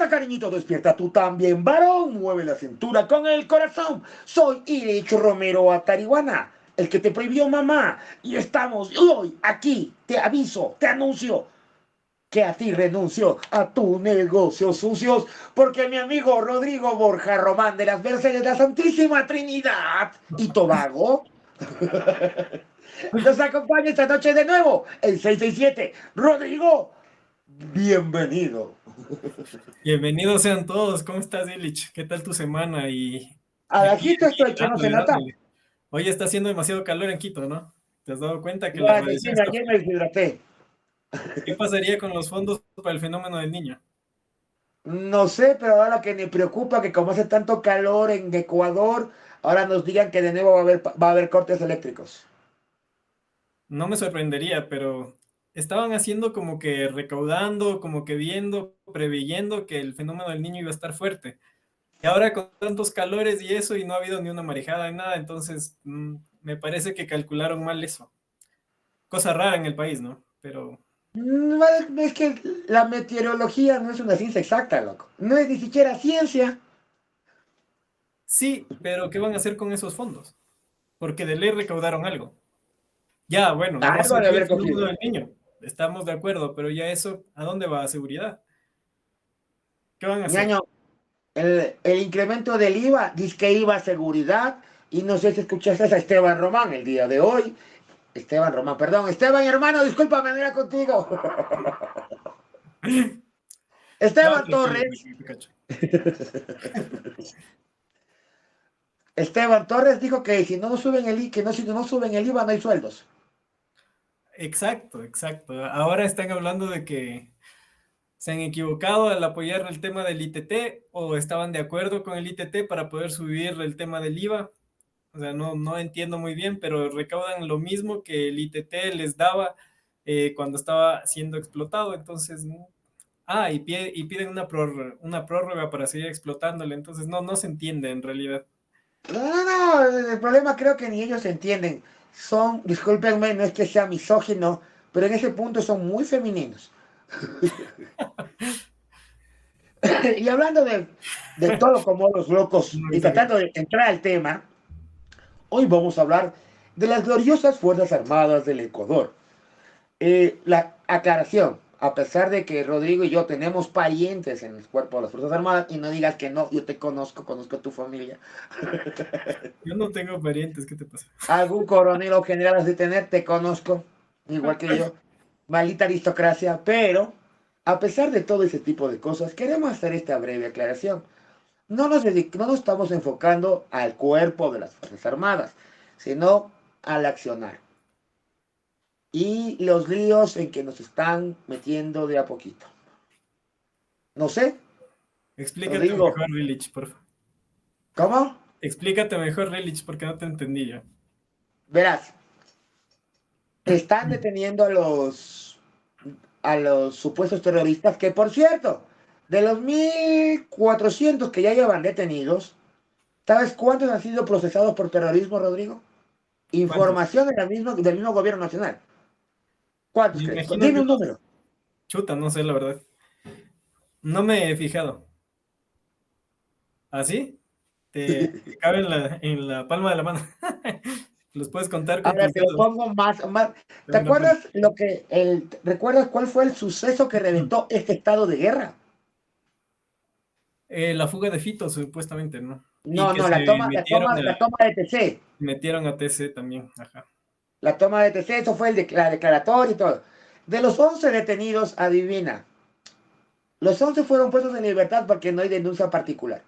Despierta, cariñito, despierta tú también, varón. Mueve la cintura con el corazón. Soy Iricho Romero Atarihuana, el que te prohibió mamá. Y estamos hoy aquí, te aviso, te anuncio que a ti renuncio a tu negocio sucios, porque mi amigo Rodrigo Borja Román de las Mercedes de la Santísima Trinidad y Tobago nos acompaña esta noche de nuevo, el 667. Rodrigo, bienvenido. Bienvenidos sean todos. ¿Cómo estás, Illich? ¿Qué tal tu semana? Y aquí, Aquí te estoy echando dándole, nota. dándole. Hoy está haciendo demasiado calor en Quito, ¿no? ¿Te has dado cuenta que la Ya, radiación decime, está ayer me fuerte? deshidraté. ¿Qué pasaría con los fondos para el fenómeno del niño? No sé, pero ahora que me preocupa que como hace tanto calor en Ecuador, ahora nos digan que de nuevo va a haber cortes eléctricos. No me sorprendería, pero estaban haciendo como que recaudando, como que viendo, preveyendo que el fenómeno del niño iba a estar fuerte. Y ahora con tantos calores y eso, y no ha habido ni una marejada ni nada, entonces me parece que calcularon mal eso. Cosa rara en el país, ¿no? Pero Es que la meteorología no es una ciencia exacta, loco. No es ni siquiera ciencia. sí, pero ¿qué van a hacer con esos fondos? Porque de ley recaudaron algo. Ya, bueno, no Algo se de dio el haber fenómeno cogido. del niño, estamos de acuerdo, pero ya eso, ¿a dónde va? ¿A seguridad? ¿Qué van a hacer? Ñaño, el incremento del IVA, dice que IVA a seguridad, y no sé si escuchaste a Esteban Román el día de hoy. Esteban Román, perdón. Esteban, hermano, discúlpame, no era contigo. No, Esteban tranquilo, Torres. tranquilo, te cacho. Esteban Torres dijo que si no suben el IVA, que no, si no suben el IVA no hay sueldos. Exacto, exacto. Ahora están hablando de que se han equivocado al apoyar el tema del ITT o estaban de acuerdo con el ITT para poder subir el tema del IVA. O sea, no entiendo muy bien, pero recaudan lo mismo que el ITT les daba cuando estaba siendo explotado. Entonces, y piden una prórroga para seguir explotándole. Entonces, no se entiende en realidad. No, no, no, el problema creo que ni ellos entienden. Son, discúlpenme, no es que sea misógino, pero en ese punto son muy femeninos. Y hablando de todo como los locos No y tratando exagero. de entrar al tema, hoy vamos a hablar de las gloriosas Fuerzas Armadas del Ecuador. La aclaración, a pesar de que Rodrigo y yo tenemos parientes en el cuerpo de las Fuerzas Armadas, y no digas que no, yo te conozco, conozco a tu familia. Yo no tengo parientes, ¿qué te pasa? Algún coronel o general has de tener, te conozco, igual que yo. Maldita aristocracia, pero a pesar de todo ese tipo de cosas, queremos hacer esta breve aclaración. No nos estamos enfocando al cuerpo de las Fuerzas Armadas, sino al accionar. Y los líos en que nos están metiendo de a poquito. No sé, Explícate Rodrigo, mejor, Rilich, por favor. ¿cómo? Explícate mejor, Rilich, porque no te entendí yo. Verás, están deteniendo a los supuestos terroristas, que por cierto, de los 1.400 que ya llevan detenidos, ¿sabes cuántos han sido procesados por terrorismo, Rodrigo? ¿Cuántos? Información del mismo gobierno nacional. ¿Cuántos Me crees? imagino Dime que un número. chuta, no sé, la verdad. No me he fijado. ¿Así? Te cabe en la palma de la mano. Los puedes contar con Ahora tus te lo dedos. pongo más. De ¿Te una mano. acuerdas recuerdas cuál fue el suceso que reventó este estado de guerra? La fuga de Fito, supuestamente, ¿no? Y No, que no, se la toma, la metieron toma, a, la toma de TC. metieron a TC también. Ajá. La toma de TC, eso fue la declaratoria y todo. De los 11 detenidos, adivina. Los 11 fueron puestos en libertad porque no hay denuncia particular.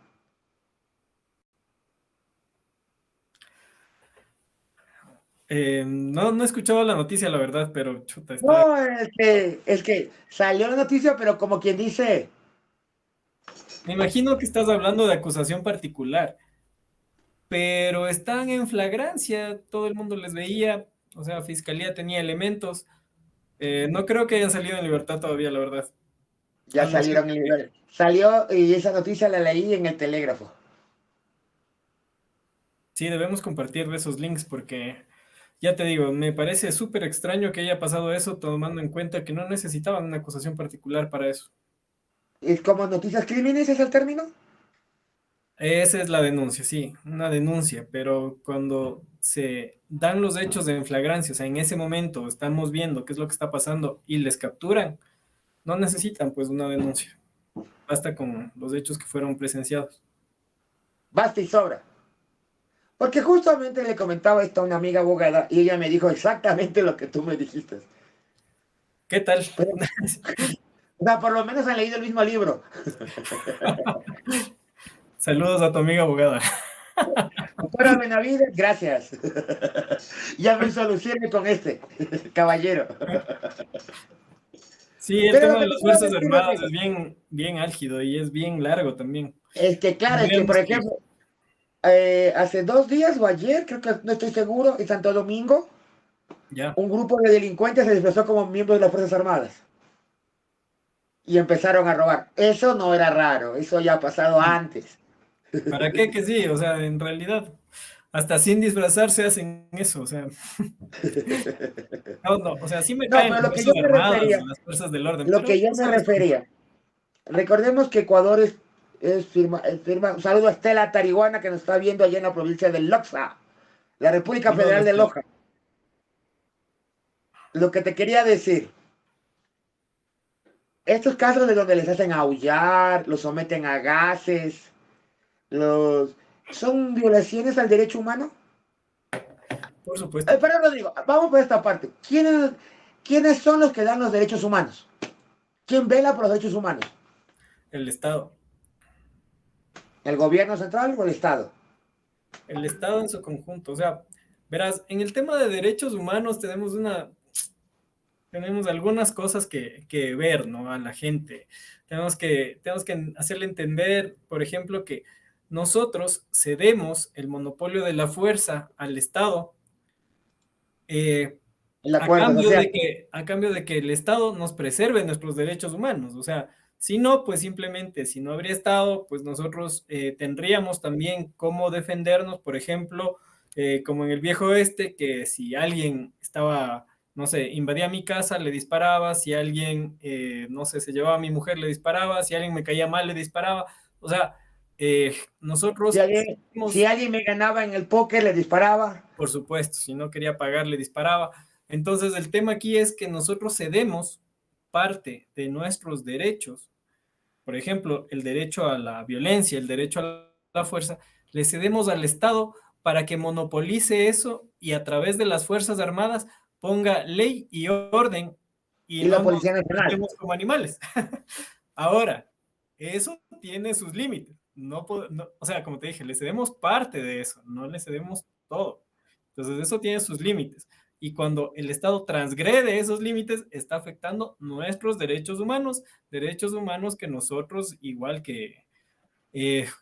No he escuchado la noticia, la verdad, pero chuta, está. No, es que salió la noticia, pero como quien dice, Me imagino que estás hablando de acusación particular, pero están en flagrancia, todo el mundo les veía, o sea, fiscalía tenía elementos. No creo que hayan salido en libertad todavía, la verdad. ya A no ser salieron en que libertad. Salió y esa noticia la leí en el telégrafo. sí, debemos compartir de esos links porque, ya te digo, me parece súper extraño que haya pasado eso, tomando en cuenta que no necesitaban una acusación particular para eso. ¿Es como noticias crímenes es el término? Esa es la denuncia, sí, una denuncia, pero cuando se dan los hechos en flagrancia, o sea, en ese momento estamos viendo qué es lo que está pasando y les capturan, no necesitan pues una denuncia, basta con los hechos que fueron presenciados. Basta y sobra. Porque justamente le comentaba esto a una amiga abogada y ella me dijo exactamente lo que tú me dijiste. ¿Qué tal? Pero, o sea, por lo menos han leído el mismo libro. Saludos a tu amiga abogada. Doctora Benavides, gracias. Ya me solucioné con este, caballero. Sí, el Pero lo tema de que te las quiero Fuerzas decir es Armadas es eso. bien, bien álgido y es bien largo también. Es que, claro, es que, por Tendríamos que, ejemplo, hace 2 días o ayer, creo que no estoy seguro, en Santo Domingo, ya, un grupo de delincuentes se disfrazó como miembros de las Fuerzas Armadas y empezaron a robar. Eso no era raro, eso ya ha pasado sí. antes. ¿Para qué que sí? O sea, en realidad, hasta sin disfrazarse hacen eso, o sea, no, no, o sea, sí me No, caen pero las lo que yo Fuerzas me Armadas, refería, las Fuerzas del Orden, lo pero que yo tú me sabes cómo. refería, recordemos que Ecuador un saludo a Estela Tariguana que nos está viendo allá en la provincia de Loxa, la República Saludos, Federal de Estela. Loja. Lo que te quería decir, estos casos de donde les hacen aullar, los someten a gases, los son violaciones al derecho humano. Por supuesto, Pero lo digo, vamos por esta parte. ¿Quiénes son los que dan los derechos humanos? ¿Quién vela por los derechos humanos? el Estado. ¿El gobierno central o el Estado? El Estado en su conjunto. O sea, verás, en el tema de derechos humanos tenemos algunas cosas que ver, ¿no? A la gente. Tenemos que hacerle entender, por ejemplo, que nosotros cedemos el monopolio de la fuerza al Estado eh, El acuerdo social. a cambio de que el Estado nos preserve nuestros derechos humanos. O sea, si no, pues simplemente, si no habría Estado, pues nosotros tendríamos también cómo defendernos, por ejemplo, como en el viejo oeste, que si alguien estaba, no sé, invadía mi casa, le disparaba, si alguien, no sé, se llevaba a mi mujer, le disparaba, si alguien me caía mal, le disparaba. O sea, Si nosotros alguien, si seguimos. alguien me ganaba en el póker, le disparaba. Por supuesto, si no quería pagar, le disparaba. Entonces, el tema aquí es que nosotros cedemos parte de nuestros derechos, por ejemplo, el derecho a la violencia, el derecho a la fuerza, le cedemos al Estado para que monopolice eso y a través de las Fuerzas Armadas ponga ley y orden y Y la no nos Policía Nacional. tratemos como animales. Ahora, eso tiene sus límites. O sea, como te dije, le cedemos parte de eso, no le cedemos todo. Entonces, eso tiene sus límites. Y cuando el Estado transgrede esos límites, está afectando nuestros derechos humanos que nosotros, igual que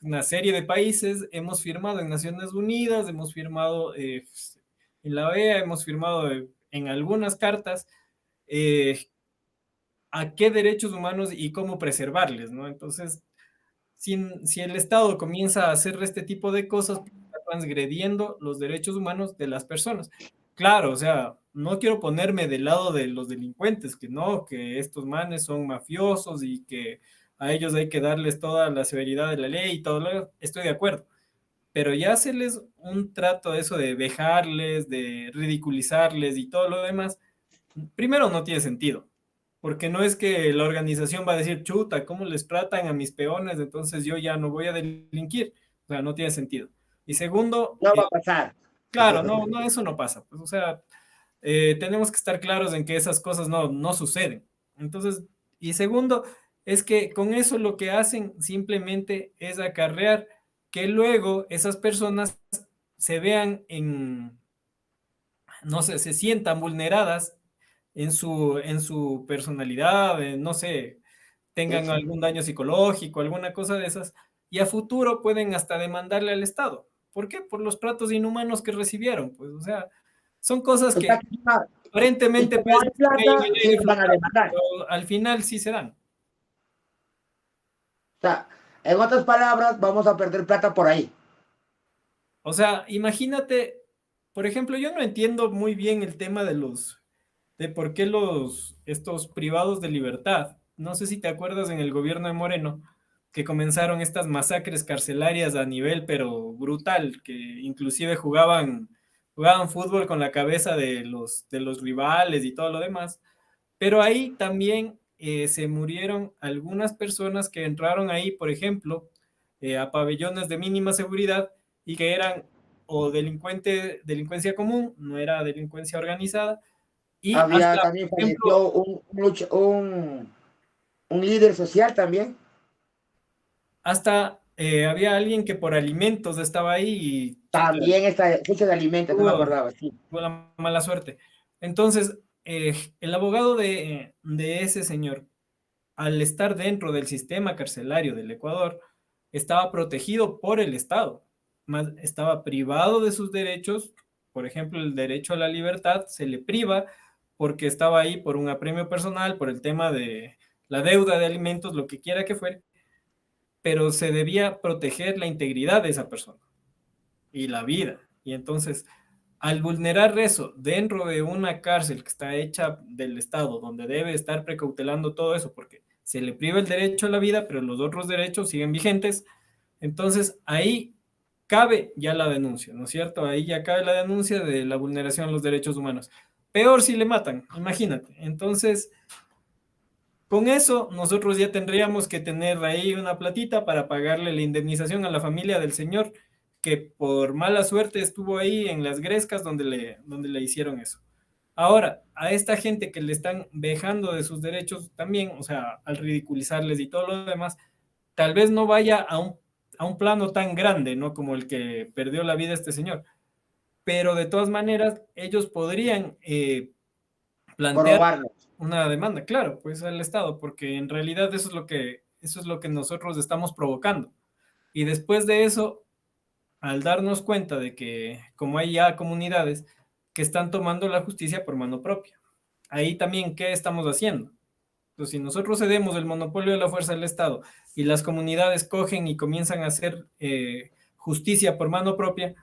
una serie de países, hemos firmado en Naciones Unidas, hemos firmado en la OEA, hemos firmado en algunas cartas eh, a qué derechos humanos y cómo preservarles, ¿no? Entonces, si el Estado comienza a hacer este tipo de cosas, está transgrediendo los derechos humanos de las personas. Claro, o sea, no quiero ponerme del lado de los delincuentes, que no, que estos manes son mafiosos y que a ellos hay que darles toda la severidad de la ley y todo lo, estoy de acuerdo, pero ya hacerles un trato de eso de dejarles, de ridiculizarles y todo lo demás, primero no tiene sentido, porque no es que la organización va a decir, chuta, ¿cómo les tratan a mis peones? Entonces yo ya no voy a delinquir. O sea, no tiene sentido. Y segundo, No va a pasar. claro, no, no, eso no pasa. Pues, o sea, tenemos que estar claros en que esas cosas no suceden. Entonces, y segundo, es que con eso lo que hacen simplemente es acarrear que luego esas personas se vean no sé, se sientan vulneradas en su personalidad, no sé, tengan Eso. algún daño psicológico, alguna cosa de esas, y a futuro pueden hasta demandarle al Estado. ¿Por qué? Por los tratos inhumanos que recibieron, pues, o sea, son cosas O sea, que y aparentemente como pues hay están ahí en plata, el sí aire los van a flotando, demandar. pero al final sí se dan. O sea, en otras palabras, vamos a perder plata por ahí. O sea, imagínate, por ejemplo, yo no entiendo muy bien el tema de por qué estos privados de libertad. no sé si te acuerdas en el gobierno de Moreno, que comenzaron estas masacres carcelarias a nivel, pero brutal, que inclusive jugaban fútbol con la cabeza de los rivales y todo lo demás. Pero ahí también se murieron algunas personas que entraron ahí, por ejemplo, a pabellones de mínima seguridad y que eran o delincuencia común, no era delincuencia organizada, y Había hasta, también por ejemplo, falleció un líder social también. hasta había alguien que por alimentos estaba ahí y chuta, También esta fecha de alimentos, no me tuvo, acordaba, sí. tuvo la mala suerte. Entonces, el abogado de ese señor, al estar dentro del sistema carcelario del Ecuador, estaba protegido por el Estado, más estaba privado de sus derechos, por ejemplo, el derecho a la libertad se le priva porque estaba ahí por un apremio personal, por el tema de la deuda de alimentos, lo que quiera que fuere, pero se debía proteger la integridad de esa persona y la vida. Y entonces, al vulnerar eso dentro de una cárcel que está hecha del Estado, donde debe estar precautelando todo eso, porque se le priva el derecho a la vida, pero los otros derechos siguen vigentes, entonces ahí cabe ya la denuncia, ¿no es cierto? Ahí ya cabe la denuncia de la vulneración a los derechos humanos. Peor si le matan, imagínate. Entonces, con eso nosotros ya tendríamos que tener ahí una platita para pagarle la indemnización a la familia del señor que por mala suerte estuvo ahí en las grescas donde le hicieron eso. Ahora, a esta gente que le están vejando de sus derechos también, o sea, al ridiculizarles y todo lo demás, tal vez no vaya a un plano tan grande, ¿no? Como el que perdió la vida este señor. Pero de todas maneras, ellos podrían plantear Probarnos. una demanda, claro, pues al Estado, porque en realidad eso es lo que nosotros estamos provocando. Y después de eso, al darnos cuenta de que como hay ya comunidades que están tomando la justicia por mano propia, ahí también, ¿qué estamos haciendo? Entonces, si nosotros cedemos el monopolio de la fuerza del Estado y las comunidades cogen y comienzan a hacer justicia por mano propia,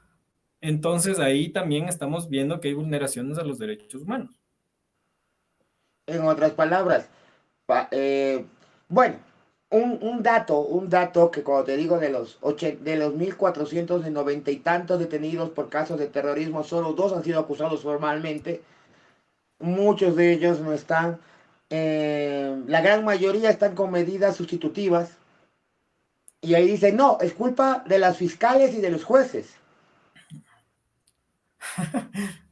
entonces ahí también estamos viendo que hay vulneraciones a los derechos humanos. En otras palabras, pa- eh, bueno, un dato que cuando te digo de los 1.490 y tantos detenidos por casos de terrorismo, solo dos han sido acusados formalmente. Muchos de ellos no están, la gran mayoría están con medidas sustitutivas. Y ahí dicen, no, es culpa de las fiscales y de los jueces.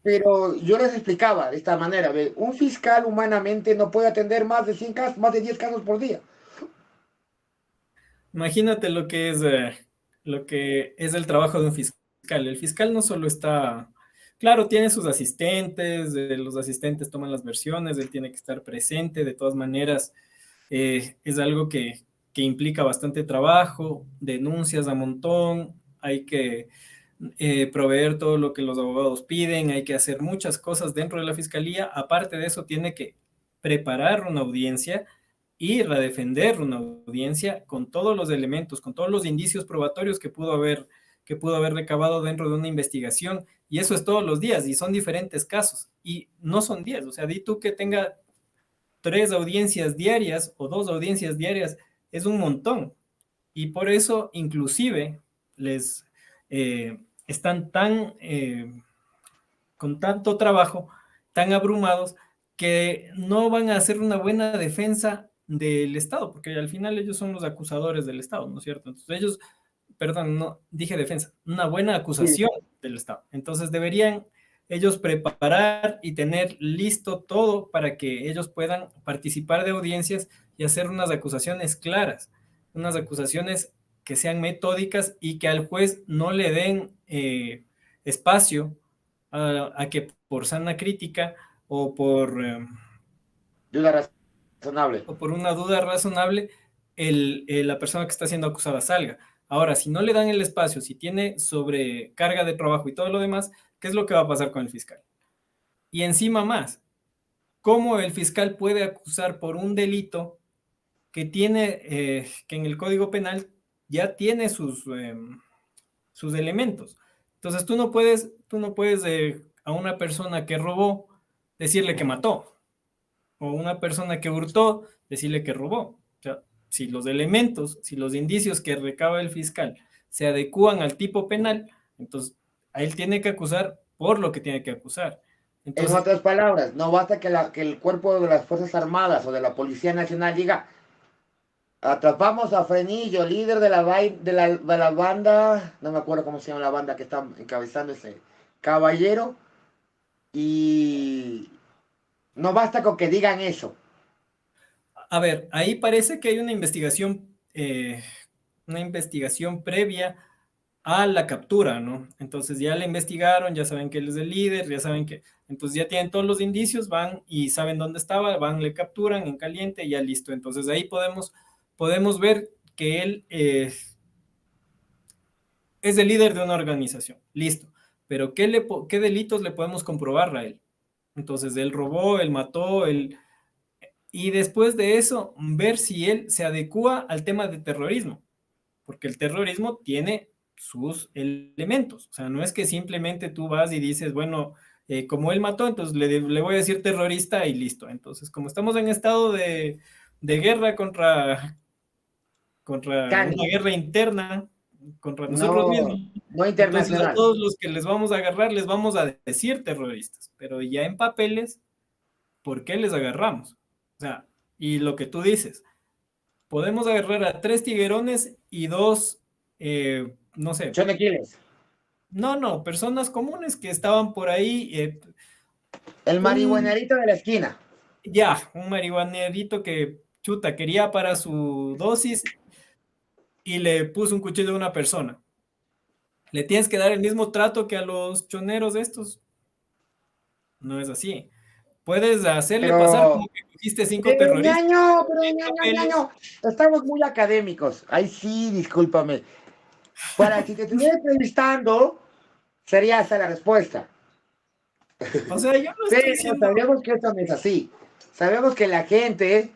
Pero yo les explicaba de esta manera, ¿ve? Un fiscal humanamente no puede atender más de 100 casos, más de 10 casos por día. Imagínate lo que es el trabajo de un fiscal. El fiscal no solo está, claro, tiene sus asistentes, los asistentes toman las versiones, él tiene que estar presente, de todas maneras, es algo que implica bastante trabajo, denuncias a montón, hay que proveer todo lo que los abogados piden, hay que hacer muchas cosas dentro de la fiscalía, aparte de eso tiene que preparar una audiencia ir a defender una audiencia con todos los elementos, con todos los indicios probatorios que pudo haber recabado dentro de una investigación. Y eso es todos los días y son diferentes casos. Y no son 10, o sea, di tú que tenga 3 audiencias diarias o 2 audiencias diarias, es un montón. Y por eso inclusive les están con tanto trabajo, tan abrumados, que no van a hacer una buena defensa del Estado, porque al final ellos son los acusadores del Estado, ¿no es cierto? Entonces ellos, perdón, no dije defensa, una buena Sí. acusación del Estado. Entonces deberían ellos preparar y tener listo todo para que ellos puedan participar de audiencias y hacer unas acusaciones claras, unas acusaciones que sean metódicas y que al juez no le den espacio a que por sana crítica o Duda razonable. o por una duda razonable la persona que está siendo acusada salga. Ahora, si no le dan el espacio, si tiene sobrecarga de trabajo y todo lo demás, ¿qué es lo que va a pasar con el fiscal? Y encima más, ¿cómo el fiscal puede acusar por un delito que tiene, que en el Código Penal ya tiene sus elementos? Entonces tú no puedes a una persona que robó decirle que mató, o una persona que hurtó, decirle que robó. O sea, si los elementos, si los indicios que recaba el fiscal se adecúan al tipo penal, entonces a él tiene que acusar por lo que tiene que acusar. En Entonces, otras palabras, no basta que el cuerpo de las Fuerzas Armadas o de la Policía Nacional diga, atrapamos a Frenillo, líder de la banda, no me acuerdo cómo se llama la banda que está encabezando ese caballero, y no basta con que digan eso. a ver, ahí parece que hay una investigación previa a la captura, ¿no? Entonces ya la investigaron, ya saben que él es el líder, ya saben que, entonces ya tienen todos los indicios, van y saben dónde estaba, van, le capturan en caliente y ya listo. Entonces ahí podemos ver que él es el líder de una organización, listo. Pero ¿qué delitos le podemos comprobar a él? Entonces él robó, él mató, él... Y después de eso, ver si él se adecua al tema de terrorismo, porque el terrorismo tiene sus elementos. O sea, no es que simplemente tú vas y dices, bueno, como él mató, entonces le voy a decir terrorista y listo. Entonces, como estamos en estado de guerra contra una Cangos, guerra interna, contra nosotros no, mismos, no entonces a internacional. todos los que les vamos a agarrar les vamos a decir terroristas, pero ya en papeles, ¿por qué les agarramos? O sea, y lo que tú dices, podemos agarrar a 3 tiguerones y 2, no sé, John Aquiles, no, personas comunes que estaban por ahí, el un, marihuanerito de la esquina. un marihuanerito que chuta quería para su dosis y le puso un cuchillo a una persona. Le tienes que dar el mismo trato que a los choneros estos. No es así. Puedes hacerle pasar como Pero, que cogiste 5 terroristas pero en papeles. ñaño, estamos muy académicos. Ay, sí, discúlpame. Para si te estuviera entrevistando, sería esa la respuesta. O sea, yo no estoy Pero siendo... sabemos que esto no es así. Sabemos que la gente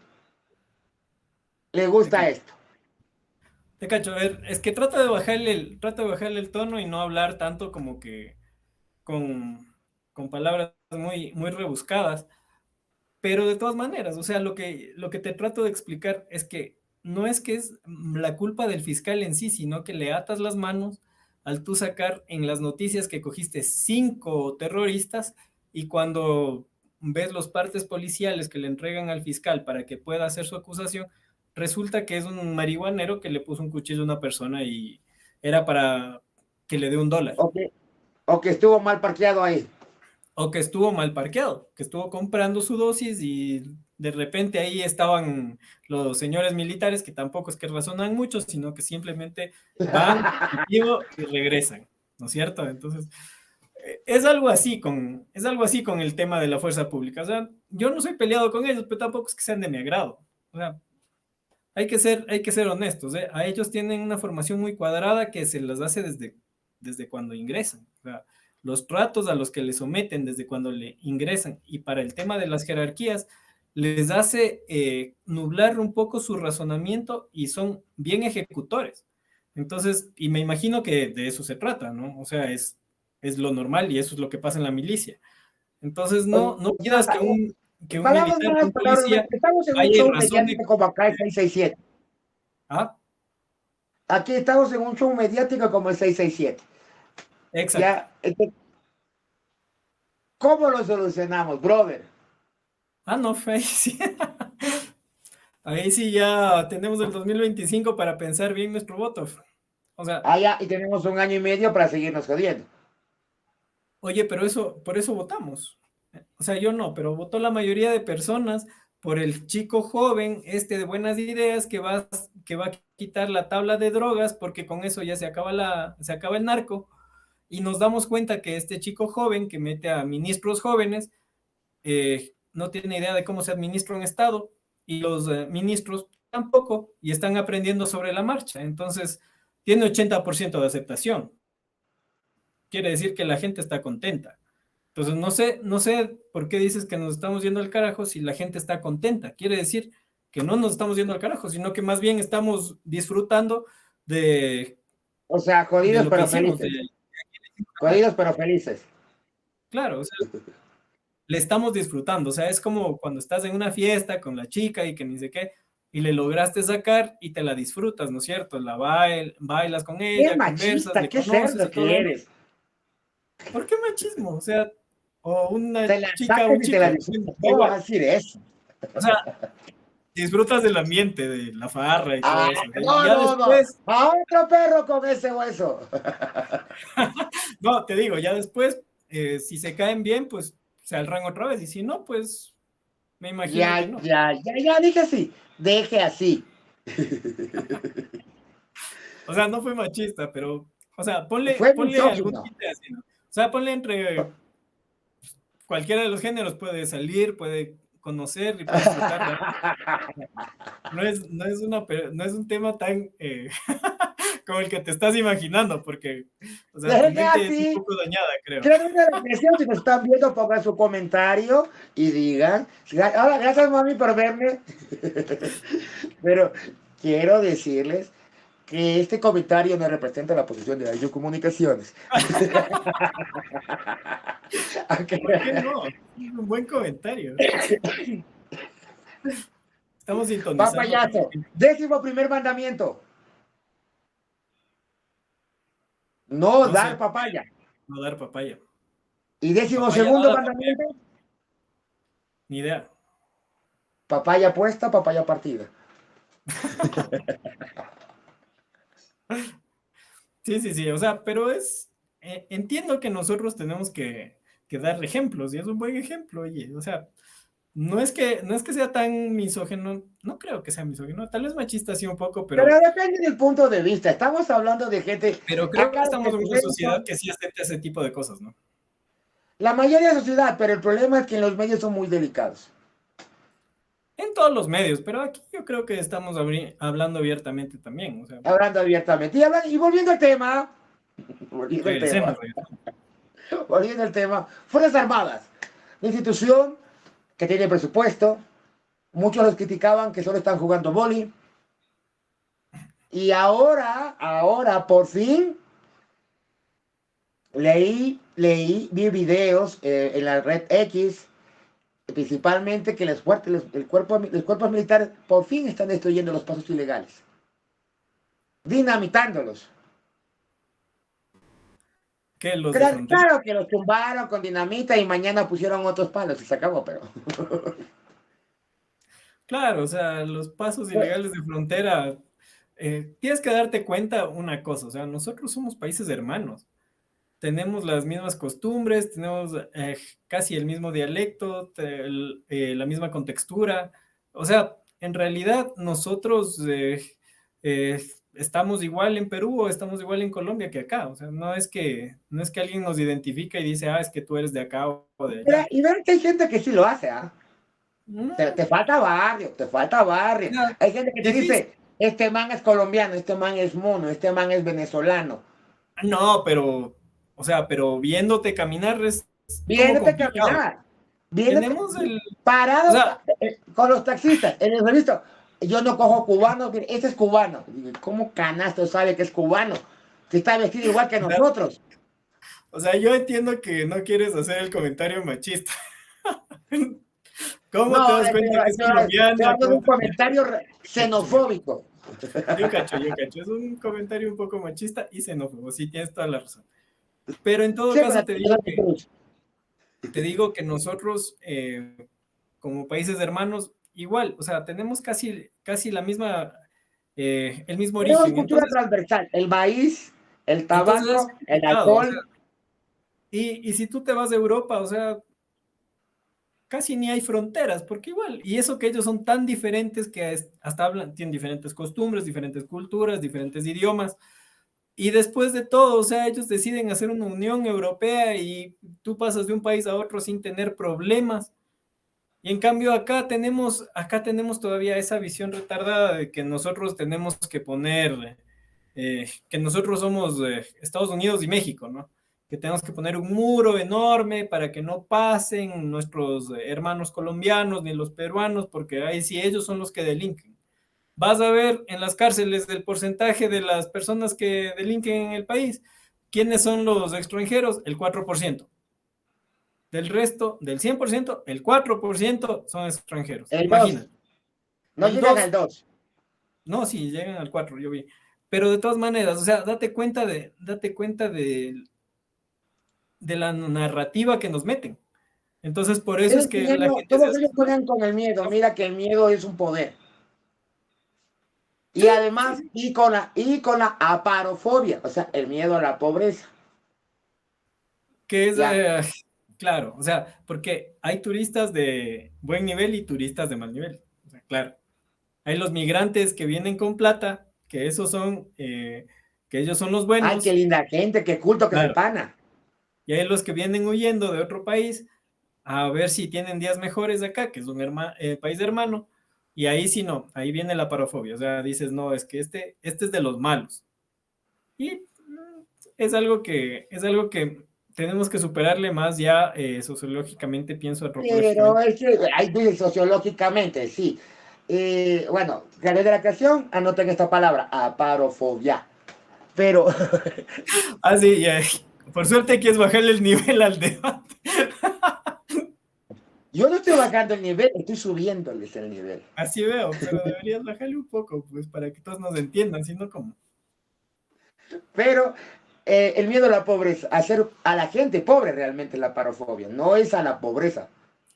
le Te gusta cacho, esto. te cacho. A ver, es que trata de bajarle el tono y no hablar tanto como que con palabras muy rebuscadas. Pero de todas maneras, o sea, lo que te trato de explicar es que no es que es la culpa del fiscal en sí, sino que le atas las manos al tú sacar en las noticias que cogiste 5 terroristas y cuando ves los partes policiales que le entregan al fiscal para que pueda hacer su acusación, resulta que es un marihuanero que le puso un cuchillo a una persona y era para que le dé $1. O que estuvo mal parqueado ahí. O que estuvo mal parqueado, que estuvo comprando su dosis y de repente ahí estaban los señores militares que tampoco es que razonan mucho, sino que simplemente van, cultivo y regresan, ¿no es cierto? Entonces, es algo así con el tema de la fuerza pública. O sea, yo no soy peleado con ellos, pero tampoco es que sean de mi agrado. O sea, hay que ser honestos, ¿eh? A ellos tienen una formación muy cuadrada que se las hace desde cuando ingresan. O sea, los tratos a los que le someten desde cuando le ingresan y para el tema de las jerarquías les hace nublar un poco su razonamiento y son bien ejecutores. Entonces, y me imagino que de eso se trata, ¿no? O sea, es lo normal y eso es lo que pasa en la milicia. Entonces, no O pidas sea, que un palabras militar, que más, un palabras menos. policía Estamos en un vaya y show razone. mediático como acá el 667. ¿Ah? Aquí estamos en un show mediático como el 667. Exacto. Ya, entonces, ¿cómo lo solucionamos, brother? Ah, no, ahí sí. Ahí sí ya tenemos el 2025 para pensar bien nuestro voto. O sea, Allá, y tenemos un año y medio para seguirnos jodiendo. oye, pero por eso votamos. O sea, yo no, pero votó la mayoría de personas por el chico joven, este de buenas ideas, que va a quitar la tabla de drogas, porque con eso ya se acaba el narco. Y nos damos cuenta que este chico joven que mete a ministros jóvenes no tiene idea de cómo se administra un Estado y los ministros tampoco y están aprendiendo sobre la marcha. Entonces, tiene 80% de aceptación. Quiere decir que la gente está contenta. Entonces, no sé por qué dices que nos estamos yendo al carajo si la gente está contenta. Quiere decir que no nos estamos yendo al carajo, sino que más bien estamos disfrutando de, O sea, de jodidos lo que pero hicimos. felices. Jodidos pero felices. Claro, o sea, le estamos disfrutando. O sea, es como cuando estás en una fiesta con la chica y que ni sé qué, y le lograste sacar y te la disfrutas, ¿no es cierto? Bailas con Qué ella, conversas, machista, le qué conoces cerdo y todo que lo demás. eres. ¿Por qué machismo? O sea, o una Te la chica, sacas un y te la chico, da disfrutas. ¿Cómo vas a igual. decir eso? O sea, disfrutas del ambiente, de la farra y todo Ah, eso. Y no, ya no, no. después, A otro perro con ese hueso. no, te digo, ya después, si se caen bien, pues se alran otra vez. Y si no, pues me imagino que Ya, no. ya, ya, ya, dije así. Deje así. O sea, no fue machista, pero, o sea, Fue ponle algún misógino. tinte así, ¿no? O sea, ponle entre cualquiera de los géneros, puede salir, puede conocer y puede disfrutar de ambos. No es un tema tan como el que te estás imaginando, porque, o sea, tu Deje mente es un así. poco dañada, creo. Quiero una reflexión. Si nos están viendo, pongan su comentario y digan. Ahora, gracias, mami, por verme. Pero quiero decirles que este comentario no representa la posición de Ayu Comunicaciones. Aunque- ¿Por qué no? Es un buen comentario. Estamos sintonizando con la Papayazo. gente. 11º mandamiento. No No dar sé, papaya. no dar papaya. Y décimo Papaya segundo dada también, mandamiento. ni idea. Papaya puesta, papaya partida. Sí, sí, sí, o sea, pero entiendo que nosotros tenemos que dar ejemplos y es un buen ejemplo, oye, o sea, no es que sea tan misógino, no creo que sea misógino, tal vez machista sí un poco, Pero depende del punto de vista. Estamos hablando de gente. pero creo que Acá estamos en una sociedad son que sí acepta ese tipo de cosas, ¿no? la mayoría de la sociedad, pero el problema es que en los medios son muy delicados. En todos los medios, pero aquí yo creo que estamos hablando abiertamente también, o sea, Hablando abiertamente. Y volviendo al tema. Volviendo al tema. regresemos. Volviendo al tema. Fuerzas Armadas. La institución que tiene presupuesto. Muchos los criticaban que solo están jugando boli. Y ahora, por fin, vi videos en la red X, principalmente que los cuerpos militares por fin están destruyendo los pasos ilegales, dinamitándolos. ¿Qué, los de Claro, frontera? claro que los tumbaron con dinamita y mañana pusieron otros palos y se acabó, pero. Claro, o sea, los pasos ilegales de frontera, tienes que darte cuenta una cosa, o sea, nosotros somos países hermanos, tenemos las mismas costumbres, tenemos casi el mismo dialecto, la misma contextura, o sea, en realidad nosotros estamos igual en Perú o estamos igual en Colombia que acá, o sea, no es que alguien nos identifica y dice, ah, es que tú eres de acá o de allá. Y ver que hay gente que sí lo hace, ¿ah? No, Te falta barrio, te falta barrio. no, Hay gente que te difícil. dice, este man es colombiano, este man es mono, este man es venezolano. No, pero, o sea, pero viéndote caminar es como Viéndote complicado. caminar, viéndote Tenemos el, o parado sea, con los taxistas. En el revisto, yo no cojo cubano, mire, ese es cubano. Digo, ¿cómo canasto sabe que es cubano? Si está vestido igual que nosotros. o sea, yo entiendo que no quieres hacer el comentario machista. ¿Cómo te No, das cuenta que es estoy colombiana? hablando de un comentario xenofóbico. Yo cacho, es un comentario un poco machista y xenófobo, sí, tienes toda la razón. Pero en todo Sí, caso pero te digo que nosotros, como países hermanos, igual, o sea, tenemos casi la misma, el mismo tenemos origen. cultura transversal. El maíz, el Entonces es tabaco, el complicado, o sea, alcohol. y si tú te vas de Europa, o sea, casi ni hay fronteras, porque igual, y eso que ellos son tan diferentes que hasta hablan, tienen diferentes costumbres, diferentes culturas, diferentes idiomas, y después de todo, o sea, ellos deciden hacer una Unión Europea y tú pasas de un país a otro sin tener problemas. Y en cambio acá tenemos todavía esa visión retardada de que nosotros tenemos que poner, que nosotros somos Estados Unidos y México, ¿no? Que tenemos que poner un muro enorme para que no pasen nuestros hermanos colombianos ni los peruanos, porque ahí sí ellos son los que delinquen. Vas a ver en las cárceles el porcentaje de las personas que delinquen en el país. ¿Quiénes son los extranjeros? El 4%. Del resto, del 100%, el 4% son extranjeros. El 2, Imagínate. no El llegan al 2, 2. no, sí, llegan al 4, yo vi. Pero de todas maneras, o sea, date cuenta de la narrativa que nos meten. Entonces, por eso es que la gente se Todos hace ellos juegan con el miedo. Mira que el miedo es un poder. Sí, Y sí, además, sí. y con la aparofobia, o sea, el miedo a la pobreza. Que es, Ya, claro, o sea, porque hay turistas de buen nivel y turistas de mal nivel. O sea, claro. Hay los migrantes que vienen con plata, que esos son, que ellos son los ay, qué buenos, linda gente, qué culto que se claro. pana. Y hay los que vienen huyendo de otro país a ver si tienen días mejores de acá, que es un país hermano, y ahí sí no, ahí viene la parafobia, o sea, dices, no, es que este es de los malos. Y es algo que tenemos que superarle más ya sociológicamente, pienso Pero antropológicamente. es que, ahí dice sociológicamente, sí. Bueno, Gabriel de la creación, anoten esta palabra, aparofobia. Pero Ah, sí, ya, por suerte quieres bajarle el nivel al debate. yo no estoy bajando el nivel, estoy subiéndoles el nivel. Así veo, pero deberías bajarle un poco, pues, para que todos nos entiendan, sino como Pero el miedo a la pobreza, a ser a la gente pobre realmente la parofobia, no es a la pobreza,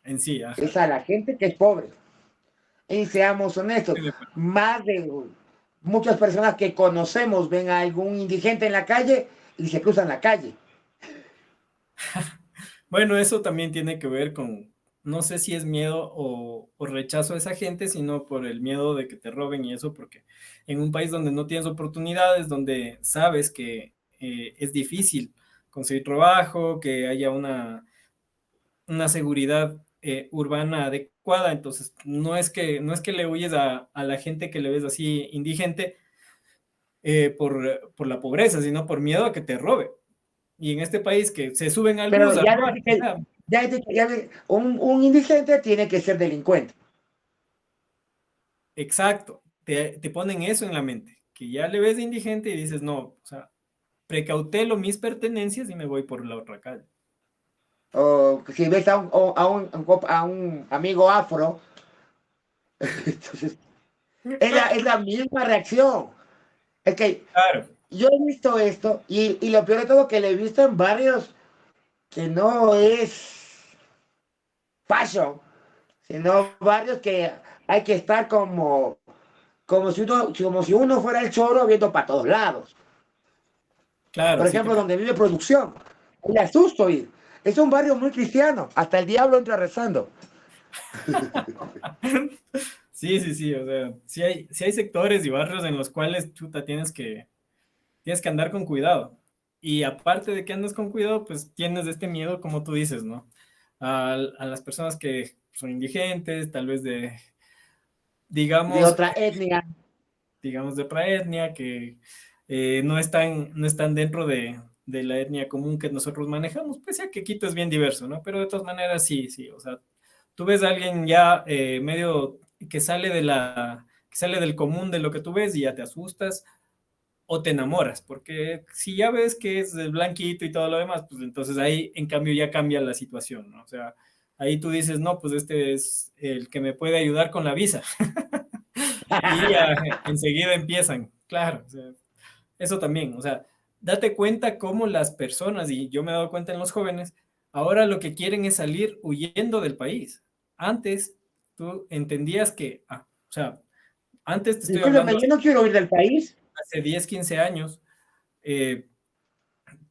en sí, es ajá. a la gente que es pobre. Y seamos honestos, Estoy de acuerdo. más de muchas personas que conocemos ven a algún indigente en la calle y se cruzan la calle. Bueno, eso también tiene que ver con, no sé si es miedo o rechazo a esa gente, sino por el miedo de que te roben y eso, porque en un país donde no tienes oportunidades, donde sabes que es difícil conseguir trabajo, que haya una seguridad urbana adecuada, entonces no es que le huyes a la gente que le ves así indigente por la pobreza, sino por miedo a que te robe. Y en este país que se suben al Pero bus a ya, robar, o sea, un indigente tiene que ser delincuente. exacto, te ponen eso en la mente, que ya le ves de indigente y dices, no, o sea, precautelo mis pertenencias y me voy por la otra calle. O si ves a un amigo afro, entonces es la misma reacción. Es que Claro, yo he visto esto y lo peor de todo que lo he visto en barrios que no es fashion, sino barrios que hay que estar como si uno fuera el choro viendo para todos lados. claro, Por sí te ejemplo, cacho. donde vive producción. Le asusto ir. Es un barrio muy cristiano. Hasta el diablo entra rezando. Sí, sí, sí, o sea, sí hay sectores y barrios en los cuales, chuta, tienes que andar con cuidado. Y aparte de que andas con cuidado, pues tienes este miedo, como tú dices, ¿no? A las personas que son indigentes, tal vez De digamos, otra etnia. digamos de otra etnia, que no están dentro de la etnia común que nosotros manejamos, pues ya que Quito es bien diverso, ¿no? Pero de todas maneras, sí, sí, o sea, tú ves a alguien ya medio que sale del común de lo que tú ves y ya te asustas o te enamoras, porque si ya ves que es blanquito y todo lo demás, pues entonces ahí en cambio ya cambia la situación, ¿no? O sea, ahí tú dices, no, pues este es el que me puede ayudar con la visa. Y ya enseguida empiezan, claro, o sea, eso también, o sea, date cuenta cómo las personas, y yo me he dado cuenta en los jóvenes, ahora lo que quieren es salir huyendo del país. Antes tú entendías que, o sea, antes te estoy Discúlpeme, hablando yo no quiero ir del país. hace 10 15 años, eh,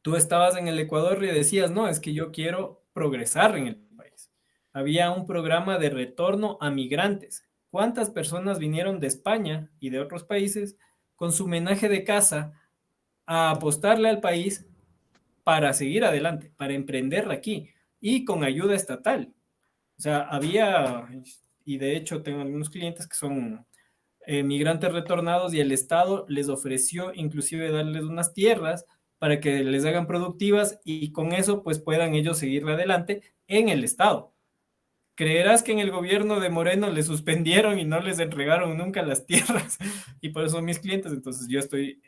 tú estabas en el Ecuador y decías, no, es que yo quiero progresar en el país. Había un programa de retorno a migrantes. ¿Cuántas personas vinieron de España y de otros países con su menaje de casa a apostarle al país para seguir adelante, para emprender aquí y con ayuda estatal? O sea, y de hecho tengo algunos clientes que son migrantes retornados y el Estado les ofreció inclusive darles unas tierras para que les hagan productivas y con eso pues puedan ellos seguir adelante en el Estado. ¿Creerás que en el gobierno de Moreno les suspendieron y no les entregaron nunca las tierras? Y por eso son mis clientes, entonces yo estoy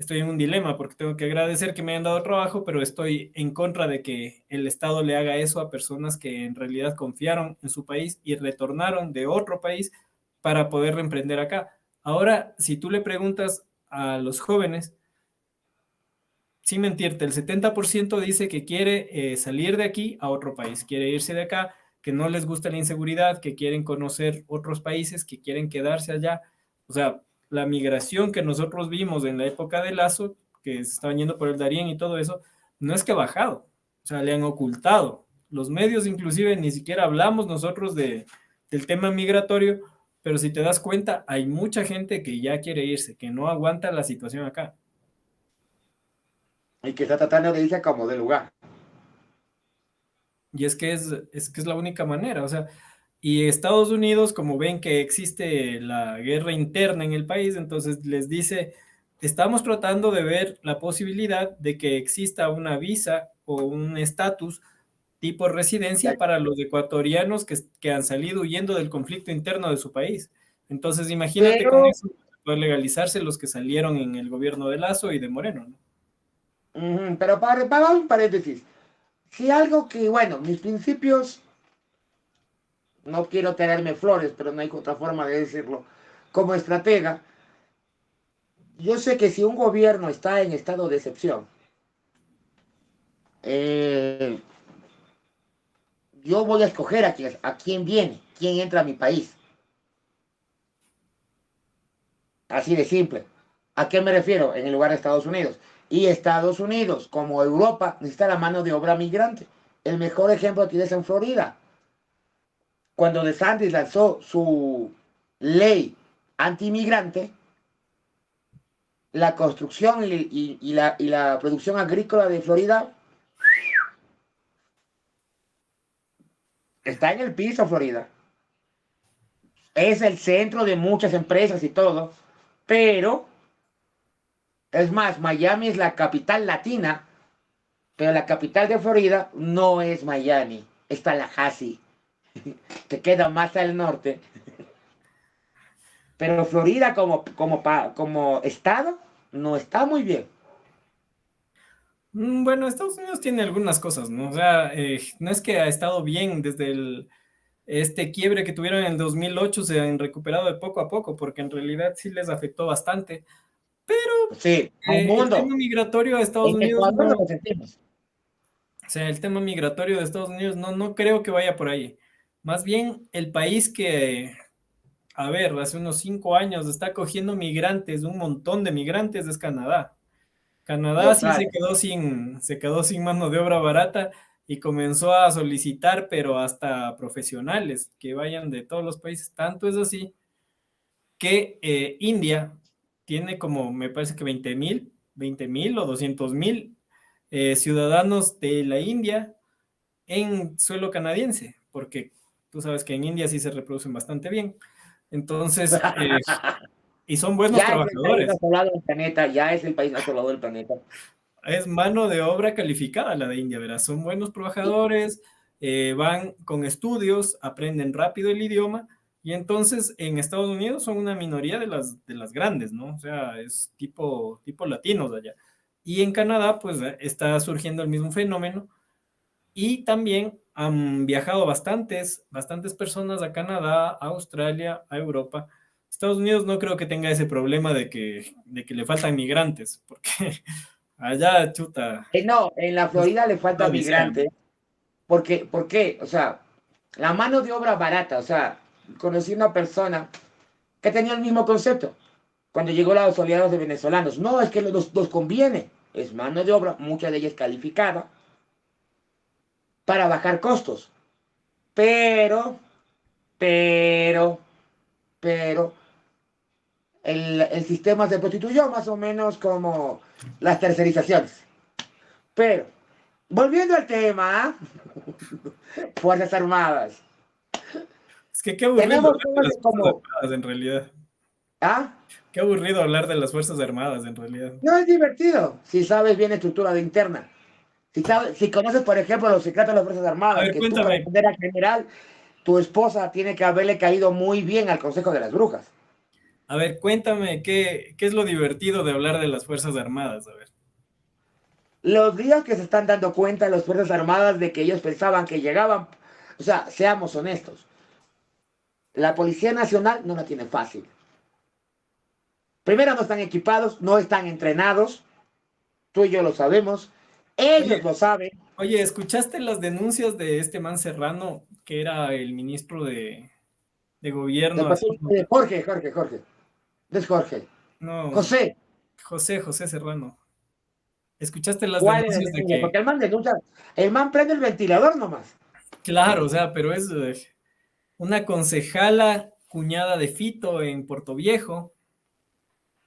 estoy en un dilema porque tengo que agradecer que me hayan dado trabajo, pero estoy en contra de que el Estado le haga eso a personas que en realidad confiaron en su país y retornaron de otro país para poder reemprender acá. Ahora, si tú le preguntas a los jóvenes, sin mentirte, el 70% dice que quiere salir de aquí a otro país, quiere irse de acá, que no les gusta la inseguridad, que quieren conocer otros países, que quieren quedarse allá. O sea, la migración que nosotros vimos en la época de Lazo, que se estaban yendo por el Darién y todo eso, no es que ha bajado, o sea, le han ocultado. Los medios inclusive ni siquiera hablamos nosotros del tema migratorio, pero si te das cuenta, hay mucha gente que ya quiere irse, que no aguanta la situación acá. Y que está tratando de irse como de lugar. Y es que es la única manera, o sea, y Estados Unidos, como ven que existe la guerra interna en el país, entonces les dice, estamos tratando de ver la posibilidad de que exista una visa o un estatus tipo residencia para los ecuatorianos que han salido huyendo del conflicto interno de su país. Entonces, imagínate con Pero, eso, poder legalizarse los que salieron en el gobierno de Lazo y de Moreno, ¿no? pero para un paréntesis, si algo que, bueno, mis principios, no quiero tirarme flores, pero no hay otra forma de decirlo, como estratega, yo sé que si un gobierno está en estado de excepción, eh, yo voy a escoger a quién viene, quién entra a mi país. Así de simple. ¿A qué me refiero? En el lugar de Estados Unidos. Y Estados Unidos, como Europa, necesita la mano de obra migrante. El mejor ejemplo aquí es en Florida. Cuando DeSantis lanzó su ley antimigrante, la construcción y la producción agrícola de Florida está en el piso, Florida. Es el centro de muchas empresas y todo, pero es más, Miami es la capital latina, pero la capital de Florida no es Miami, es Tallahassee, que queda más al norte. Pero Florida como estado no está muy bien. Bueno, Estados Unidos tiene algunas cosas, ¿no? O sea, no es que ha estado bien desde este quiebre que tuvieron en el 2008, se han recuperado de poco a poco, porque en realidad sí les afectó bastante. Sí, al El mundo. tema migratorio de Estados En Unidos Ecuador no, no o lo sentimos. sea, el tema migratorio de Estados Unidos no creo que vaya por ahí. Más bien el país que, a ver, hace unos 5 años está cogiendo migrantes, un montón de migrantes, es Canadá. Y Canadá sí Australia. se quedó sin mano de obra barata y comenzó a solicitar, pero hasta profesionales que vayan de todos los países. Tanto es así que India tiene como, me parece que 20,000 o 200,000 ciudadanos de la India en suelo canadiense, porque tú sabes que en India sí se reproducen bastante bien. Entonces, y son buenos Ya es el país trabajadores. asolado del planeta, ya es el país asolado del planeta. Es mano de obra calificada la de India, ¿verdad? Son buenos trabajadores, van con estudios, aprenden rápido el idioma y entonces en Estados Unidos son una minoría de las grandes, ¿no? O sea, es tipo latinos allá. Y en Canadá, pues está surgiendo el mismo fenómeno y también han viajado bastantes personas a Canadá, a Australia, a Europa. Estados Unidos no creo que tenga ese problema de que le faltan migrantes, porque allá, chuta, No, en la es Florida le una falta odisea, ¿no? migrantes. Porque, ¿por qué? O sea, la mano de obra barata. O sea, conocí una persona que tenía el mismo concepto cuando llegó los oleadas de venezolanos. No, es que nos conviene. Es mano de obra, mucha de ella es calificada para bajar costos. Pero, pero, pero, el sistema se prostituyó más o menos como las tercerizaciones. Pero, volviendo al tema, Fuerzas Armadas. Es que qué aburrido Tenemos hablar de las cosas Fuerzas como, Armadas en realidad. ¿ah? Qué aburrido hablar de las Fuerzas Armadas en realidad. No es divertido si sabes bien estructura de interna. Si conoces, por ejemplo, los secretos de las Fuerzas A Armadas, ver, que tú para cuéntame, ascender a general, tu esposa tiene que haberle caído muy bien al Consejo de las Brujas. A ver, cuéntame qué es lo divertido de hablar de las Fuerzas Armadas. A ver. Los días que se están dando cuenta las Fuerzas Armadas de que ellos pensaban que llegaban, o sea, seamos honestos, la Policía Nacional no la tiene fácil. Primero, no están equipados, no están entrenados, tú y yo lo sabemos, ellos Oye, lo saben. oye, ¿escuchaste las denuncias de este man Serrano, que era el ministro de El gobierno? Así, papel de Jorge, no es Jorge, no, José. José Serrano. ¿Escuchaste las ¿Cuál es la denuncias de denuncia? que, Porque el man denuncia, el man prende el ventilador nomás. claro, o sea, pero es una concejala cuñada de Fito en Puerto Viejo?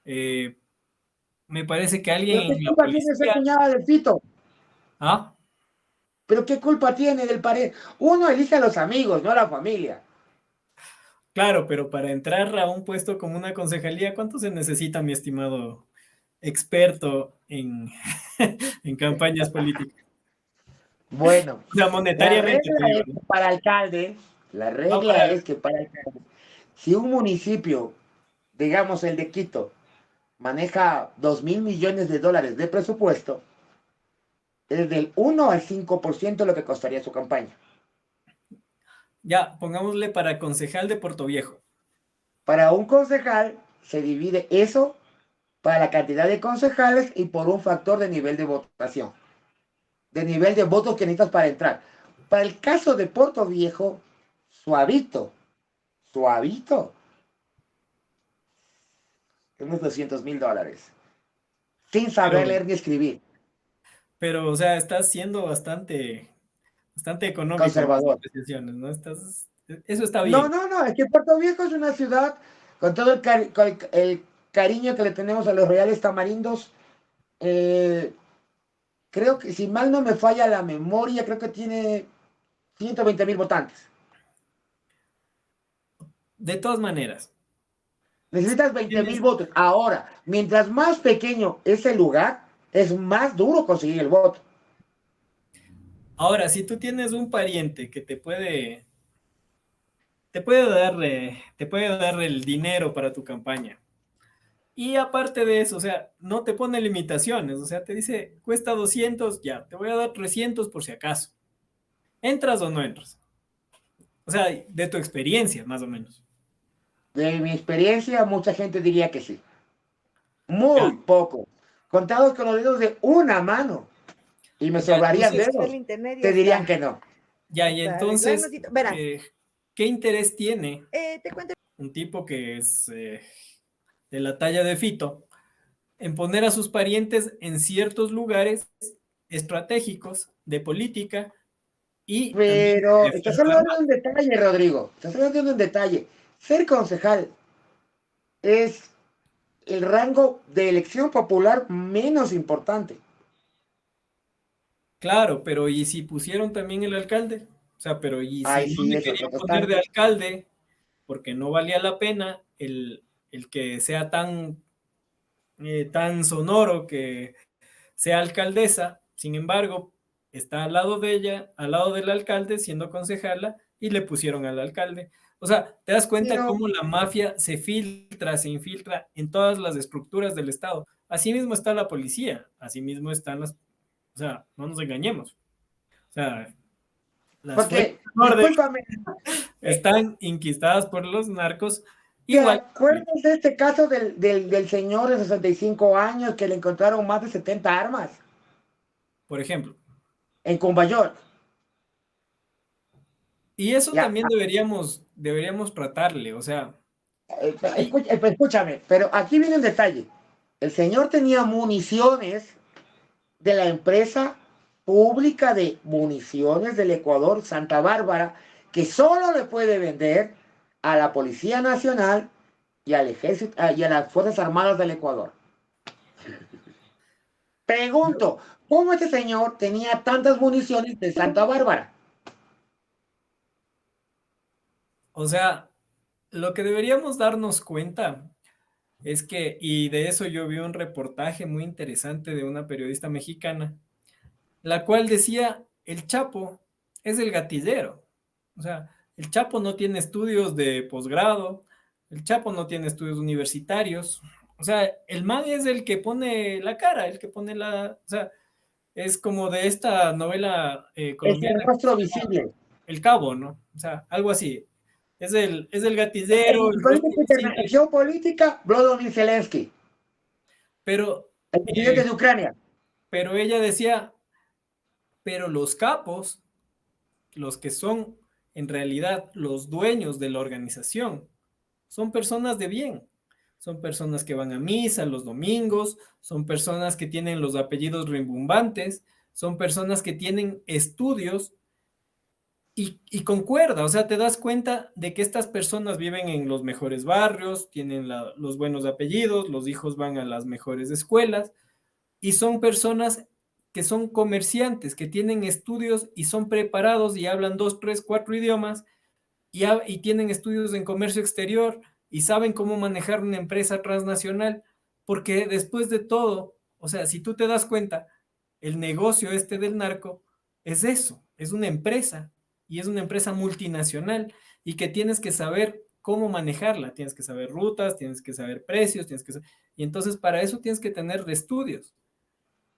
eh, Me parece que alguien ¿Pero qué en la culpa tiene esa policía. cuñada del Fito? Ah, ¿Pero qué culpa tiene del pared? Uno elige a los amigos, no a la familia. claro, pero para entrar a un puesto como una concejalía, ¿cuánto se necesita, mi estimado experto en campañas políticas? Bueno, O sea, la monetariamente regla te digo, es ¿no? que para alcalde, la No, regla es que para alcalde, si un municipio, digamos el de Quito, maneja 2.000 millones de dólares de presupuesto, es del 1 al 5% lo que costaría su campaña. ya, pongámosle para concejal de Puerto Viejo. Para un concejal se divide eso para la cantidad de concejales y por un factor de nivel de votación, de nivel de votos que necesitas para entrar. Para el caso de Puerto Viejo, suavito, suavito, unos $200.000, sin Pero, saber leer ni escribir, o sea, estás siendo bastante económico en tus conservador. apreciaciones, ¿no? Eso está No, bien. no, no, es que Puerto Viejo es una ciudad con todo el cariño que le tenemos a los reales tamarindos. eh, Creo que, si mal no me falla la memoria, creo que tiene 120.000 votantes. De todas maneras, Necesitas 20.000 tienes. votos. Ahora, mientras más pequeño es el lugar, es más duro conseguir el voto. Ahora, si tú tienes un pariente que te puede dar el dinero para tu campaña. Y aparte de eso, o sea, no te pone limitaciones, o sea, te dice, cuesta 200, ya, te voy a dar 300 por si acaso. ¿Entras o no entras? O sea, de tu experiencia, más o menos. De mi experiencia, mucha gente diría que sí. Ya, Muy poco. Contados con los dedos de una mano. Y me ya, sobrarían entonces, El dedos. internet ya Te dirían que está, no. ya, y está arreglando. entonces, Verás, ¿qué interés tiene te cuento. un tipo que es de la talla de Fito en poner a sus parientes en ciertos lugares estratégicos de política y también Pero de estás Fuerzas hablando de Armadas? un detalle, Rodrigo. Estás hablando de un detalle. Ser concejal es el rango de elección popular menos importante. Claro, pero ¿y si pusieron también el alcalde? O sea, pero ¿y si Ahí no sí le es otro querían poner de costal. alcalde porque no valía la pena el que sea tan sonoro, que sea alcaldesa? Sin embargo, está al lado de ella, al lado del alcalde, siendo concejala, y le pusieron al alcalde. O sea, te das cuenta Pero, cómo la mafia se infiltra en todas las estructuras del Estado. Asimismo está la policía, asimismo están o sea, no nos engañemos. O sea, las fuerzas porque, del orden discúlpame, están inquistadas por los narcos, ¿te igual. acuerdas de este caso del señor de 65 años que le encontraron más de 70 armas Por ejemplo. en Cumbayol? Y eso Ya, también deberíamos tratarle, o sea, hay, escúchame, pero aquí viene el detalle. El señor tenía municiones de la empresa pública de municiones del Ecuador, Santa Bárbara, que solo le puede vender a la Policía Nacional y al Ejército y a las Fuerzas Armadas del Ecuador. Pregunto, ¿cómo este señor tenía tantas municiones de Santa Bárbara? o sea, lo que deberíamos darnos cuenta es que, y de eso yo vi un reportaje muy interesante de una periodista mexicana, la cual decía, el Chapo es el gatillero. O sea, el Chapo no tiene estudios de posgrado, El Chapo no tiene estudios universitarios. O sea, el man es el que pone la cara, el que pone la... O sea, es como de esta novela Es el colombiana, rostro visible. El Cabo, ¿no? O sea, algo así. Es el gatillero, el rostro En invisible, geopolítica, Volodymyr Zelensky, pero, el presidente eh, de Ucrania. pero ella decía, pero los capos, los que son en realidad los dueños de la organización, son personas de bien. Son personas que van a misa los domingos, son personas que tienen los apellidos rimbombantes, son personas que tienen estudios y concuerda, o sea, te das cuenta de que estas personas viven en los mejores barrios, tienen los buenos apellidos, los hijos van a las mejores escuelas y son personas que son comerciantes, que tienen estudios y son preparados y hablan dos, tres, cuatro idiomas y tienen estudios en comercio exterior y saben cómo manejar una empresa transnacional, porque después de todo, o sea, si tú te das cuenta, el negocio este del narco es eso, es una empresa y es una empresa multinacional y que tienes que saber cómo manejarla, tienes que saber rutas, tienes que saber precios, y entonces para eso tienes que tener estudios.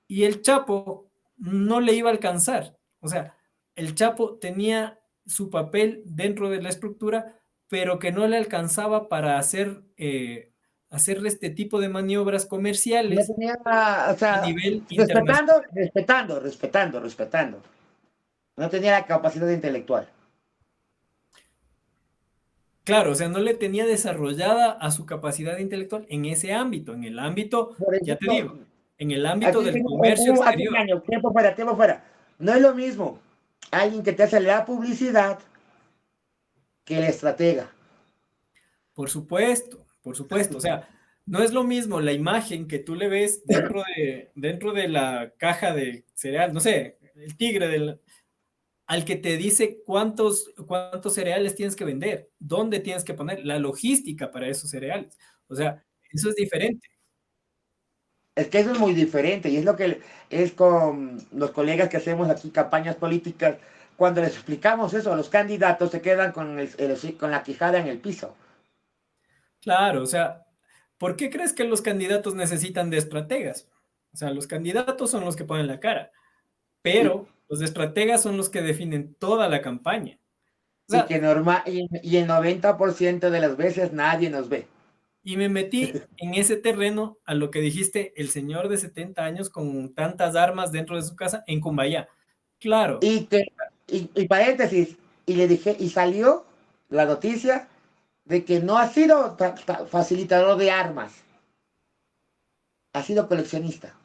Y el Chapo no le iba a alcanzar. O sea, el Chapo tenía su papel dentro de la estructura, pero que no le alcanzaba para hacer este tipo de maniobras No comerciales tenía, o a sea, nivel internacional. respetando. No tenía la capacidad intelectual. Claro, o sea, no le tenía desarrollada a su capacidad intelectual en ese ámbito, en el ámbito, Por ya te ejemplo, digo, en el ámbito aquí del tengo comercio hace un exterior. año, tiempo fuera. No es lo mismo alguien que te hace la publicidad que el estratega. Por supuesto. O sea, no es lo mismo la imagen que tú le ves dentro de la caja de cereal, no sé, el tigre al que te dice cuántos cereales tienes que vender, dónde tienes que poner, la logística para esos cereales. O sea, eso es diferente. Es que eso es muy diferente y es lo que es con los colegas que hacemos aquí campañas políticas. Cuando les explicamos eso a los candidatos, se quedan con, con la quijada en el piso. Claro, o sea, ¿por qué crees que los candidatos necesitan de estrategas? O sea, los candidatos son los que ponen la cara, Y, pero los estrategas son los que definen toda la campaña. O y sea, que y el 90% de las veces nadie nos ve. y me metí en ese terreno a lo que dijiste, el señor de 70 años con tantas armas dentro de su casa en Cumbayá. Claro, Y que, y paréntesis, y le dije, y salió la noticia de que no ha sido facilitador de armas, ha sido coleccionista.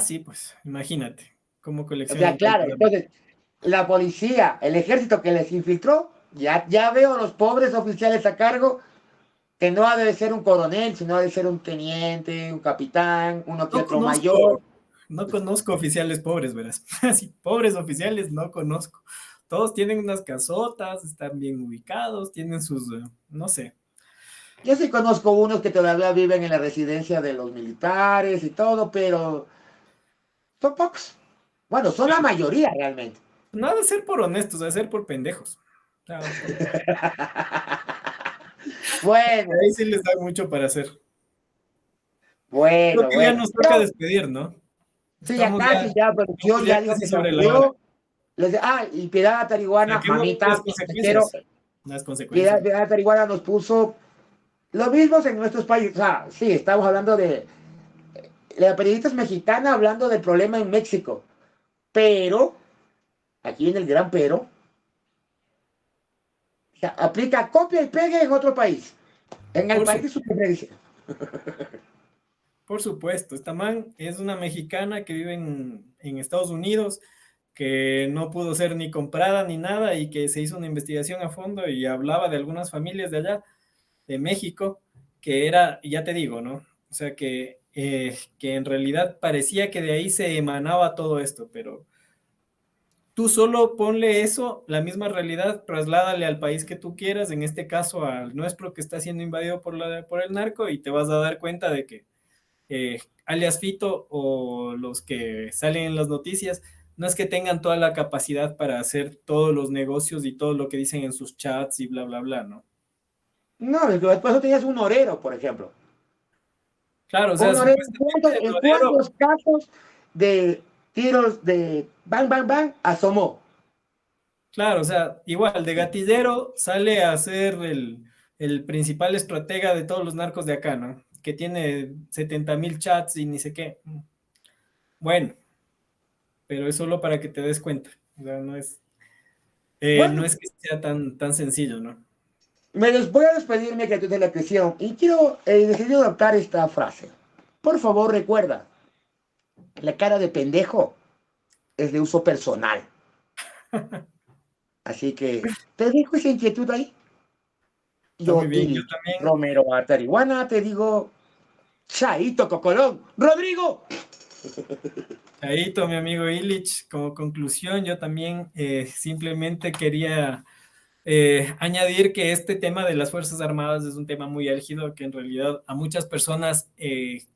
sí, pues, imagínate cómo O colecciona sea, el país. claro, entonces la policía, el ejército que les infiltró, ya veo a los pobres oficiales a cargo que no ha de ser un coronel, sino ha de ser un teniente, un capitán, uno que No otro mayor. conozco, no conozco oficiales pobres, verás. Así, pobres oficiales no conozco. Todos tienen unas casotas, están bien ubicados, tienen sus, no sé. Yo sí conozco unos que todavía viven en la residencia de los militares y todo, pero son pocos. Bueno, son la mayoría realmente. No ha de ser por honestos, ha de ser por pendejos. O sea, Bueno, ahí sí les da mucho para hacer. Creo bueno, que ya bueno. nos toca Pero, despedir, ¿no? sí, ya Estamos casi, ya estamos producción ya ya dijo casi que se sobre la hora. aburrió. Y Piedad Tariguana, Saquemos las mamita, te quiero. consecuencias. Las consecuencias. Piedad Tariguana nos puso lo mismo en nuestros países. O sea, sí, estamos hablando de la periodista es mexicana hablando del problema en México. Pero, aquí en el gran pero, o sea, aplica copia y pega en otro país. En el Por país de su supuesto. preferencia. Por supuesto, esta man es una mexicana que vive en Estados Unidos, que no pudo ser ni comprada ni nada y que se hizo una investigación a fondo y hablaba de algunas familias de allá, de México, que era, ya te digo, ¿no? O sea, que en realidad parecía que de ahí se emanaba todo esto, pero tú solo ponle eso, la misma realidad, trasládale al país que tú quieras, en este caso al nuestro que está siendo invadido por el narco y te vas a dar cuenta de que alias Fito o los que salen en las noticias, no es que tengan toda la capacidad para hacer todos los negocios y todo lo que dicen en sus chats y bla, bla, bla, ¿no? No, después tú tenías un orero, por ejemplo. Claro, o sea, Un orero, supuestamente el ¿en torero, cuántos casos de tiros de bang, bang, bang asomó? claro, o sea, igual, de gatillero sale a ser el principal estratega de todos los narcos de acá, ¿no? Que tiene 70.000 chats y ni sé qué. Bueno, pero es solo para que te des cuenta. O sea, no Bueno, es que sea tan sencillo, ¿no? voy a despedirme que tú de la prisión y quiero decidí adoptar esta frase. Por favor, recuerda, la cara de pendejo es de uso personal. Así que te dejo esa inquietud ahí. Está muy Yo, bien. Yo Ili también, Romero Atarihuana, te digo, Chaito Cocolón. Rodrigo. Chaito, mi amigo Illich, como conclusión, yo también simplemente quería añadir que este tema de las Fuerzas Armadas es un tema muy álgido, que en realidad a muchas personas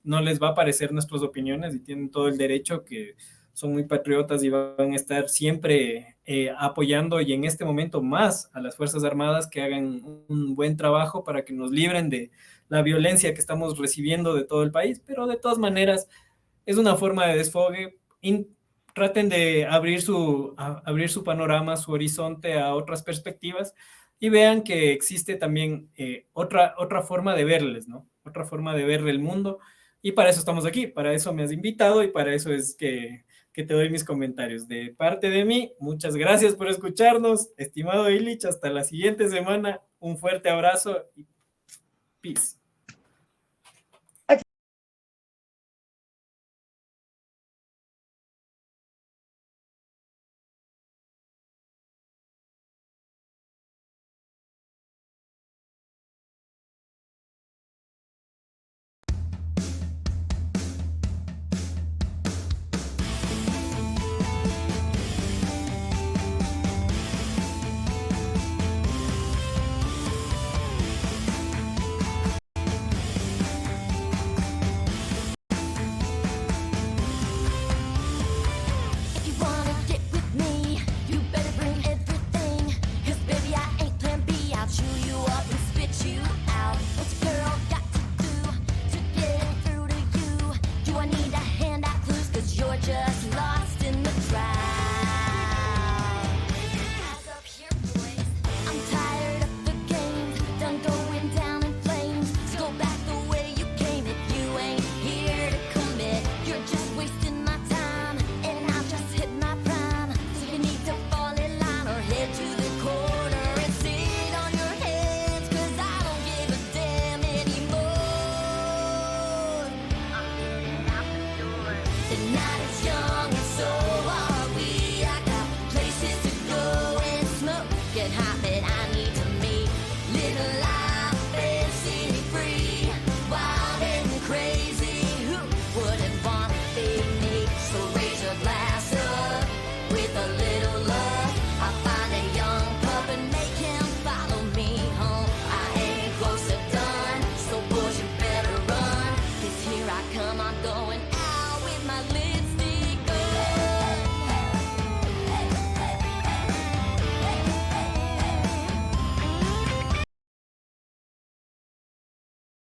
no les va a parecer nuestras opiniones y tienen todo el derecho, que son muy patriotas y van a estar siempre apoyando y en este momento más a las Fuerzas Armadas que hagan un buen trabajo para que nos libren de la violencia que estamos recibiendo de todo el país, pero de todas maneras es una forma de desfogue. Traten de abrir su panorama, su horizonte a otras perspectivas y vean que existe también otra forma de verles, ¿no? Otra forma de ver el mundo. Y para eso estamos aquí, para eso me has invitado y para eso es que te doy mis comentarios. De parte de mí, muchas gracias por escucharnos, estimado Illich. Hasta la siguiente semana. Un fuerte abrazo y peace.